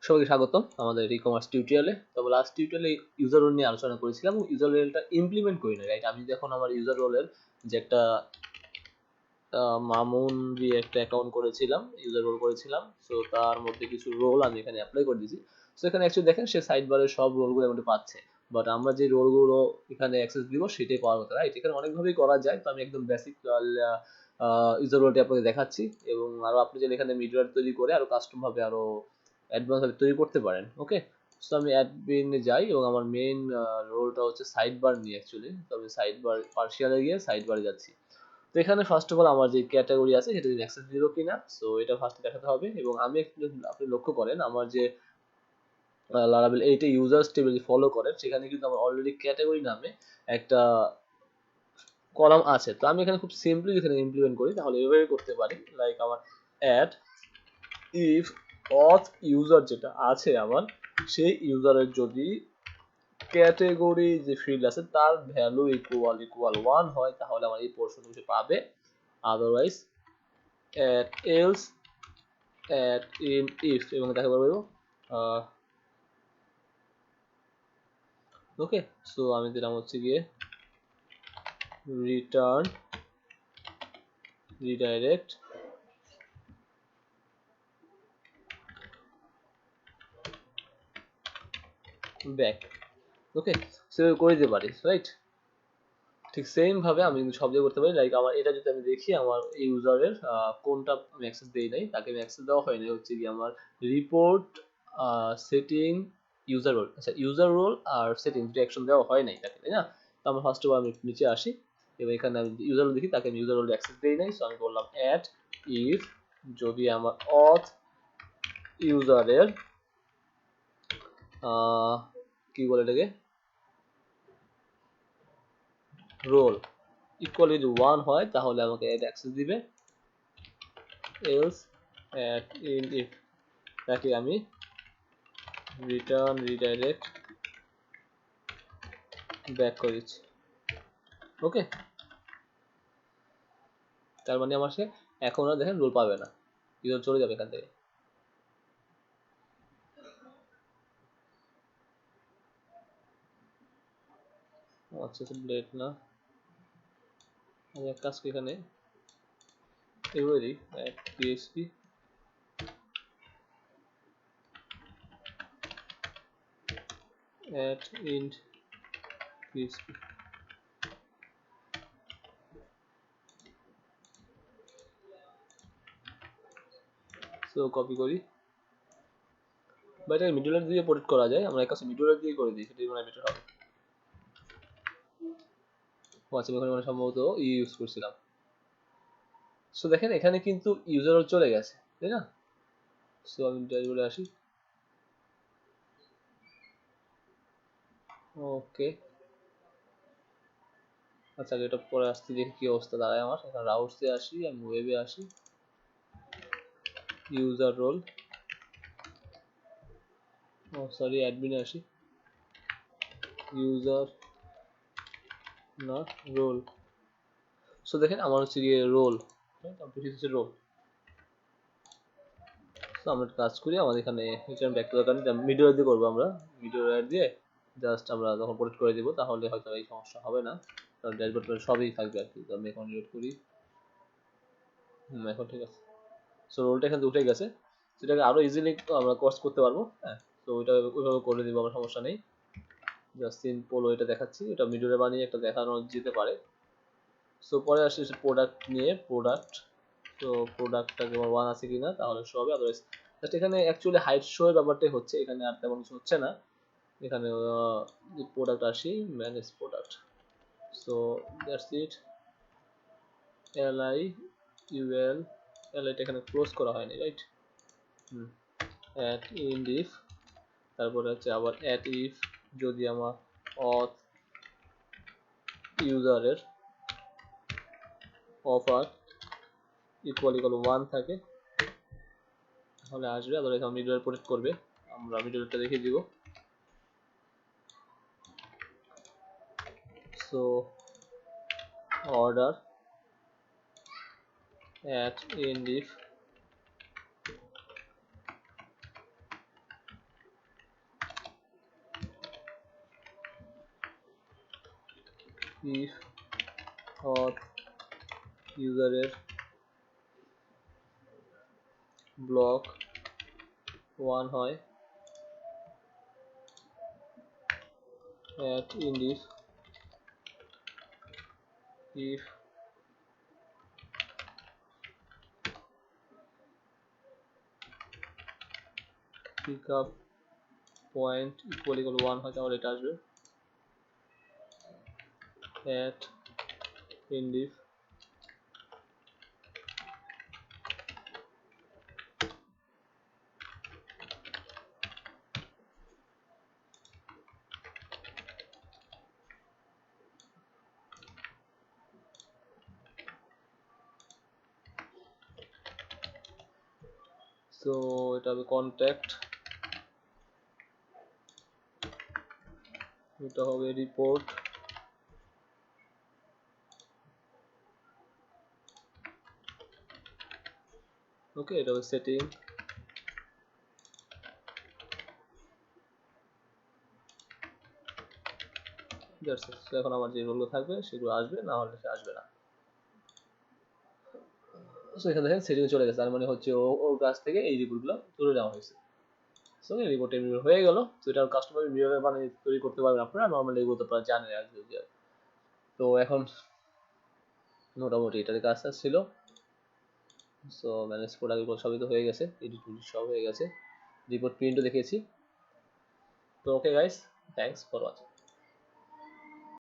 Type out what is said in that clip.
সবাইকে স্বাগতম আমাদের ই-কমার্স টিউটোরিয়ালে। তবে লাস্ট টিউটোরিয়ালে ইউজার রোল নিয়ে আলোচনা করেছিলাম এবং ইউজার রোলটা ইমপ্লিমেন্ট করি না, রাইট? আমি যখন আমার ইউজার রোলের যে একটা মামুন দিয়ে একটা অ্যাকাউন্ট করেছিলাম, ইউজার রোল করেছিলাম, সো তার মধ্যে কিছু রোল আমি এখানে অ্যাপ্লাই করে দিয়েছি। সো এখানে অ্যাকচুয়ালি দেখেন সে সাইড বারে সব রোলগুলো এখানে পাচ্ছে, বাট আমরা যে রোলগুলো এখানে অ্যাক্সেস দিব সেটাই পাওয়ার কথা, রাইট? এখানে অনেকভাবেই করা যায়, তো আমি একদম বেসিক ইউজার রোলটি আপনাকে দেখাচ্ছি এবং আরো আপনি যদি এখানে মিডওয়্যার তৈরি করে আরো কাস্টম ভাবে আরো অ্যাডভান্স ভাবে তৈরি করতে পারেন। ওকে, সো আমি অ্যাডমিনে যাই এবং আমার মেইন রোলটা হচ্ছে সাইড বার নিয়ে অ্যাকচুয়ালি। তো আমি সাইড বার পার্সিয়ালে গিয়ে সাইড বারে যাচ্ছি। তো এখানে ফার্স্ট অফ অল আমার যে ক্যাটাগরি আছে সেটা যদি অ্যাক্সেস দিল কিনা, সো এটা ফার্স্টে দেখাতে হবে। এবং আমি আপনি লক্ষ্য করেন আমার যে লারাভেল 8 এ ইউজার্স টেবিল ফলো করেন, সেখানে কিন্তু আমার অলরেডি ক্যাটাগরি নামে একটা কলাম আছে। তো আমি এখানে খুব সিম্পলি এখানে ইমপ্লিমেন্ট করি, তাহলে এভাবে করতে পারি। লাইক আমার অ্যাড ইফ অথ ইউজার যেটা আছে আমার, সেই ইউজারের যদি ক্যাটাগরি যে ফিল্ড আছে তার ভ্যালু ইকুয়াল 1 হয়, তাহলে আমার এই পোর্শন সে পাবে। Otherwise at else at in if, এবং দেখা বলবো ওকে। সো আমি দিলাম হচ্ছে গিয়ে রিটার্ন রিডাইরেক্ট ব্যাক। ওকে, সেভাবে করে দিতে পারি, রাইট? ঠিক সেম ভাবে আমি কিন্তু সব জায়গায় করতে পারি। লাইক আমার এটা যদি আমি দেখি আমার এই ইউজারের কোনটা আমি অ্যাক্সেস দেই নাই, তাকে আমি অ্যাক্সেস দেওয়া হয়নি, হচ্ছে কি আমার রিপোর্ট সেটিং ইউজার রোল। আচ্ছা, ইউজার রোল আর সেটিং দুটো অ্যাকশন দেওয়া হয় নাই তাকে, তাই না? তো আমরা ফার্স্ট অফ আমি নিচে আসি এবং এখানে আমি ইউজার রোল দেখি, তাকে আমি ইউজার রোল অ্যাক্সেস দেই নাই। সো আমি বললাম অ্যাড ইফ যদি আমার অথ ইউজারের কি বলে এটাকে রোল ইকুয়াল যদি 1 হয় তাহলে আমাকে অ্যাড অ্যাক্সেস দিবে। এলস অ্যাট ইন ইফ তাকে আমি রিটার্ন রিডাইরেক্ট ব্যাক করে দিচ্ছি। ওকে, তার মানে আমার সে এখন আর দেখেন রোল পাবে না, ইউজার চলে যাবে এখান থেকে। আচ্ছা, ব্লেড না, আমি এক কাজ করি এখানে এভাবে দিই PHP at int PHP. So copy করি, বা এটা মিডলার দিয়ে প্রোটেক্ট করা যায়, আমরা এক কাছে মিডলার দিয়ে করে দিই, সেটাই মনে হয় বেটার হবে। আচ্ছা, এখানে মানে সম্ভবত ইউজ করছিলাম। সো দেখেন এখানে কিন্তু ইউজার রোল চলে গেছে, তাই না? সো আমি ড্যাশবোর্ডে আসি। ওকে, আচ্ছা এটা পরে আসতে দেখি কি অবস্থা দাঁড়ায় আমার। এখানে রাউটসে আসি, আমি ওয়েবে আসি, ইউজার রোল, ও সরি অ্যাডমিনে আসি, ইউজার না রোল। সো দেখেন আমার হচ্ছে গিয়ে রোল, হচ্ছে রোল। সো আমরা কাজ করি, আমাদের এখানে রিটার্ন ব্যাক দরকার নেই, মিডওয়্যার দিয়ে করবো আমরা। মিডওয়্যার দিয়ে জাস্ট আমরা যখন প্রোটেক্ট করে দিব তাহলে হয়তো এই সমস্যা হবে না, কারণ ড্যাশবোর্ড সবই থাকবে আর কি। তো আমি এখন রিলোড করি, এখন ঠিক আছে। সো রোলটা এখানে উঠে গেছে, সেটাকে আরো ইজিলি আমরা কস্ট করতে পারবো। হ্যাঁ, তো ওইটা ওইভাবে করে দিব, আমার সমস্যা নেই। জাস্ট সিম্পল ওইটা দেখাচ্ছি, এটা মিডওয়্যারে বানিয়ে একটা দেখানো যেতে পারে। সো পরে আসি প্রোডাক্ট নিয়ে, প্রোডাক্ট। তো প্রোডাক্টটাকে আমার 1 আছে কিনা তাহলে শো হবে, আদারওয়াইজ জাস্ট এখানে অ্যাকচুয়ালি হাইট শো এর ব্যাপারটাই হচ্ছে, এখানে আর তেমন কিছু হচ্ছে না। এখানে প্রোডাক্ট আসি, manage product. So that's it. LI UL, এলআইটা এখানে ক্লোজ করা হয়নি, রাইট? অ্যাট ইন্ড ইফ, তারপরে হচ্ছে আবার অ্যাট ইফ যদি আমার অথ ইউজারের অফার ইকুয়াল 1 থাকে তাহলে আসবে, আদারওয়াইজ আমরা মিডওয়্যার প্রোটেক্ট করবে। আমরা মিডওয়্যারটা দেখিয়ে দিব। So order at end if if auth ইউজারের ব্লক 1 হয় at index if pickup point equal 1 হয় তাহলে এটা আসবে at index so এটা হবে contact এটা হবে report ওকে এটা হবে setting দ্যাটস ইট এখন আমার যে রোলগুলো থাকবে সেগুলো আসবে না হলে সে আসবে না সো এখানে দেখেন সেটিং চলে গেছে তার মানে হচ্ছে ওর কাছ থেকে এই রিপোর্টগুলো তুলে নেওয়া হয়েছে সো এই রিপোর্ট এমনি হয়ে গেল তো এটা কাস্টমার কিভাবে মানে তৈরি করতে পারবেন আপনারা নর্মালি এগুলো তো আপনারা জানেন তো এখন মোটামুটি এটার কাজ ছিল সো ম্যানেজ প্রোডাক্টগুলো সবই তো হয়ে গেছে এডিট সব হয়ে গেছে রিপোর্ট প্রিন্টও দেখেছি তো okay guys thanks for watching